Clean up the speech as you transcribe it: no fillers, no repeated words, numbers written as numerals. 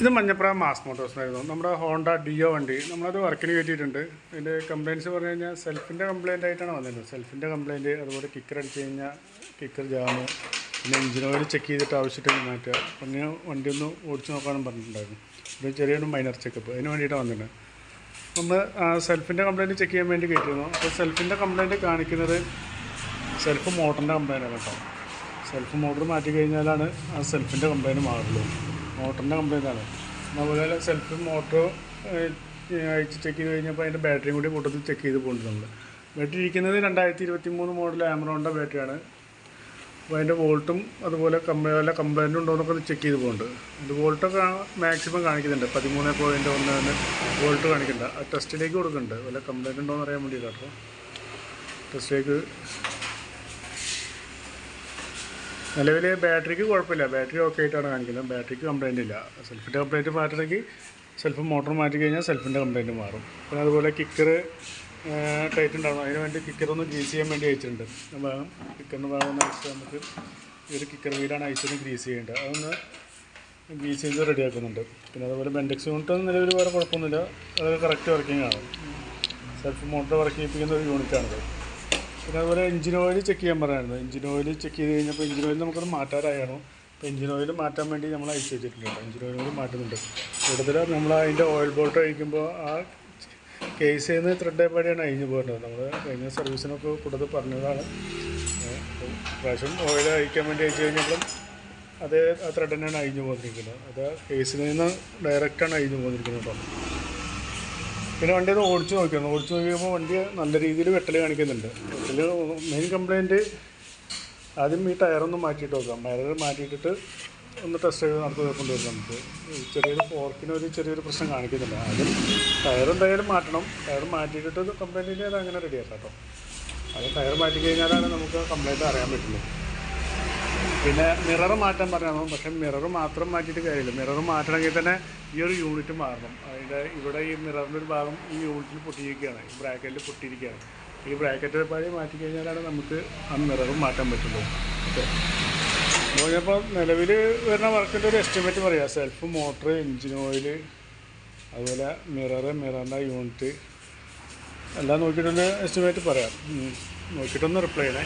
ഇത് മഞ്ഞപ്ര മാസ് മോട്ടോഴ്സിനായിരുന്നു. നമ്മുടെ Honda deo വണ്ടി നമ്മളത് വർക്കിന് കയറ്റിയിട്ടുണ്ട്. അതിൻ്റെ കംപ്ലയിൻറ്റ്സ് പറഞ്ഞു കഴിഞ്ഞാൽ സെൽഫിൻ്റെ കംപ്ലയിൻ്റ് ആയിട്ടാണ് വന്നത്. സെൽഫിൻ്റെ കംപ്ലയിൻറ്റ്, അതുപോലെ കിക്കർ അടിച്ച് കഴിഞ്ഞാൽ കിക്കർ ജാമ്, പിന്നെ എഞ്ചിൻ ഓയിൽ ചെക്ക് ചെയ്തിട്ട് ആവശ്യമായിട്ട് മാറ്റുക. പിന്നെ വണ്ടി ഒന്ന് ഓടിച്ച് നോക്കാനും പറഞ്ഞിട്ടുണ്ടായിരുന്നു. ഒരു ചെറിയൊരു മൈനർ ചെക്കപ്പ് അതിന് വേണ്ടിയിട്ടാണ് വന്നിട്ടുണ്ട്. നമ്മൾ സെൽഫിൻ്റെ കംപ്ലയിൻറ്റ് ചെക്ക് ചെയ്യാൻ വേണ്ടി കയറ്റിയിരുന്നു. അപ്പോൾ സെൽഫിൻ്റെ കംപ്ലയിൻറ്റ് കാണിക്കുന്നത് സെൽഫ് മോട്ടറിൻ്റെ കംപ്ലയിൻ്റാണ് കേട്ടോ. സെൽഫ് മോട്ടർ മാറ്റി കഴിഞ്ഞാലാണ് ആ സെൽഫിൻ്റെ കംപ്ലയിൻറ്റ് മാറുള്ളൂ. മോട്ടറിൻ്റെ കംപ്ലയിൻ്റാണ്. അതുപോലെ സെൽഫ് മോട്ടർ അയച്ച് ചെക്ക് ചെയ്ത് കഴിഞ്ഞപ്പോൾ അതിൻ്റെ ബാറ്ററിയും കൂടി കൂട്ടത്തിൽ ചെക്ക് ചെയ്ത് പോകുന്നുണ്ട്. നമ്മൾ ബാറ്ററി ഇരിക്കുന്നത് 2023 മോഡൽ ആമറോണിൻ്റെ ബാറ്ററിയാണ്. അപ്പോൾ അതിൻ്റെ വോൾട്ടും അതുപോലെ വല്ല കംപ്ലയിൻ്റ് ഉണ്ടോ എന്നൊക്കെ ചെക്ക് ചെയ്ത് പോകുന്നുണ്ട്. അതിൻ്റെ വോൾട്ടൊക്കെ മാക്സിമം കാണിക്കുന്നുണ്ട്. 13.1 വോൾട്ട് കാണിക്കുന്നുണ്ട്. ആ ടെസ്റ്റിലേക്ക് കൊടുക്കുന്നുണ്ട്. വല്ല കംപ്ലയിൻ്റ് ഉണ്ടോ എന്ന് അറിയാൻ വേണ്ടിയിട്ടാണ് കേട്ടോ. ടെസ്റ്റിലേക്ക് നിലവിൽ ബാറ്ററിക്ക് കുഴപ്പമില്ല, ബാറ്ററി ഓക്കെ ആയിട്ടാണ് കാണിക്കുന്നത്. ബാറ്ററിക്ക് കംപ്ലയിൻ്റ് ഇല്ല. സെൽഫിൻ്റെ കംപ്ലയിൻറ്റ് മാറ്റണമെങ്കിൽ സെൽഫ് മോട്ടർ മാറ്റി കഴിഞ്ഞാൽ സെൽഫിൻ്റെ കംപ്ലയിൻറ്റ് മാറും. പിന്നെ അതുപോലെ കിക്കർ ടൈറ്റ് ഉണ്ടാകും. അതിന് വേണ്ടി കിക്കറൊന്ന് ഗ്രീസ് ചെയ്യാൻ വേണ്ടി അയച്ചിട്ടുണ്ട്. ഭാഗം കിക്കറിൻ്റെ ഭാഗം ഒന്ന് അയച്ച് നമുക്ക് ഈ ഒരു കിക്കർ വീലാണ് അയച്ചൊന്ന് ഗ്രീസ് ചെയ്യേണ്ടത്. അതൊന്ന് ഗ്രീസ് ചെയ്ത് റെഡിയാക്കുന്നുണ്ട്. പിന്നെ അതുപോലെ ബെൻഡെക്സ് യൂണിറ്റ് നിലവിൽ വേറെ കുഴപ്പമൊന്നുമില്ല. അതൊക്കെ കറക്റ്റ് വർക്കിംഗ് ആണ്. സെൽഫ് മോട്ടർ വർക്ക് ചെയ്യിപ്പിക്കുന്ന ഒരു യൂണിറ്റാണിത്. പിന്നെ അതുപോലെ എഞ്ചിൻ ഓയിൽ ചെക്ക് ചെയ്യാൻ പറയാമായിരുന്നു. എഞ്ചിൻ ഓയിൽ ചെക്ക് ചെയ്ത് കഴിഞ്ഞപ്പോൾ എഞ്ചിൻ ഓയിൽ നമുക്കത് മാറ്റാറായിരുന്നു. അപ്പോൾ എഞ്ചിൻ ഓയിൽ മാറ്റാൻ വേണ്ടി നമ്മൾ അയച്ചു വെച്ചിട്ടുണ്ട്. എഞ്ചിൻ ഓയിൽ കൂടി മാറ്റുന്നുണ്ട്. കൂടുതൽ നമ്മൾ അതിൻ്റെ ഓയിൽ ബോൾട്ട് അഴിക്കുമ്പോൾ ആ കേസിൽ നിന്ന് ത്രെഡ് പാടിയാണ് അഴിഞ്ഞു പോകേണ്ടത്. നമ്മൾ കഴിഞ്ഞ സർവീസിനൊക്കെ കൂടുതൽ പറഞ്ഞതാണ്. പ്രാവശ്യം ഓയിൽ അഴിക്കാൻ വേണ്ടി അയച്ചു കഴിഞ്ഞപ്പോഴും അതേ ആ ത്രെഡ് തന്നെയാണ് അഴിഞ്ഞു പോന്നിരിക്കുന്നത്. അത് കേസിൽ നിന്ന് ഡയറക്റ്റാണ് അഴിഞ്ഞു പോന്നിരിക്കുന്നത് കേട്ടോ. പിന്നെ വണ്ടി ഒന്ന് ഓടിച്ച് നോക്കിയപ്പോൾ വണ്ടി നല്ല രീതിയിൽ വെട്ടൽ കാണിക്കുന്നുണ്ട്. വെട്ടൽ മെയിൻ കംപ്ലയിൻറ്റ് ആദ്യം ഈ ടയറൊന്ന് മാറ്റിയിട്ട് നോക്കാം. ടയർ മാറ്റിയിട്ടിട്ട് ഒന്ന് ടെസ്റ്റ് ചെയ്ത് കൊണ്ടുവരും. നമുക്ക് ചെറിയൊരു ഫോർക്കിന് ചെറിയൊരു പ്രശ്നം കാണിക്കുന്നില്ല. ആദ്യം ടയർ എന്തായാലും മാറ്റണം. ടയർ മാറ്റിയിട്ടിട്ട് കംപ്ലയിൻ്റ് ഇല്ല, അത് അങ്ങനെ റെഡിയാക്കാം കേട്ടോ. അത് ടയർ മാറ്റി കഴിഞ്ഞാലാണ് നമുക്ക് കംപ്ലയിൻറ്റ് അറിയാൻ പറ്റുള്ളൂ. പിന്നെ മിറർ മാറ്റാൻ പറഞ്ഞാൽ, പക്ഷേ മിറർ മാത്രം മാറ്റിയിട്ട് കാര്യമില്ല. മിറർ മാറ്റണമെങ്കിൽ തന്നെ ഈ ഒരു യൂണിറ്റ് മാറണം. അതിൻ്റെ ഇവിടെ ഈ മിററിൻ്റെ ഒരു ഭാഗം ഈ യൂണിറ്റിൽ പൊട്ടിയിരിക്കുകയാണ്, ഈ ബ്രാക്കറ്റിൽ പൊട്ടിയിരിക്കുകയാണ്. ഈ ബ്രാക്കറ്റ് പാടി മാറ്റി കഴിഞ്ഞാലാണ് നമുക്ക് ആ മിറർ മാറ്റാൻ പറ്റുള്ളൂ. ഓക്കെ, അപ്പോൾ ഞാനിപ്പോൾ നിലവിൽ വരുന്ന വർക്കിൻ്റെ ഒരു എസ്റ്റിമേറ്റ് പറയാം. സെൽഫ് മോട്ടർ, എഞ്ചിൻ ഓയിൽ, അതുപോലെ മിററിൻ്റെ യൂണിറ്റ് എല്ലാം നോക്കിയിട്ടൊന്ന് എസ്റ്റിമേറ്റ് പറയാം. നോക്കിയിട്ടൊന്ന് റിപ്ലൈ ചെയ്യണേ.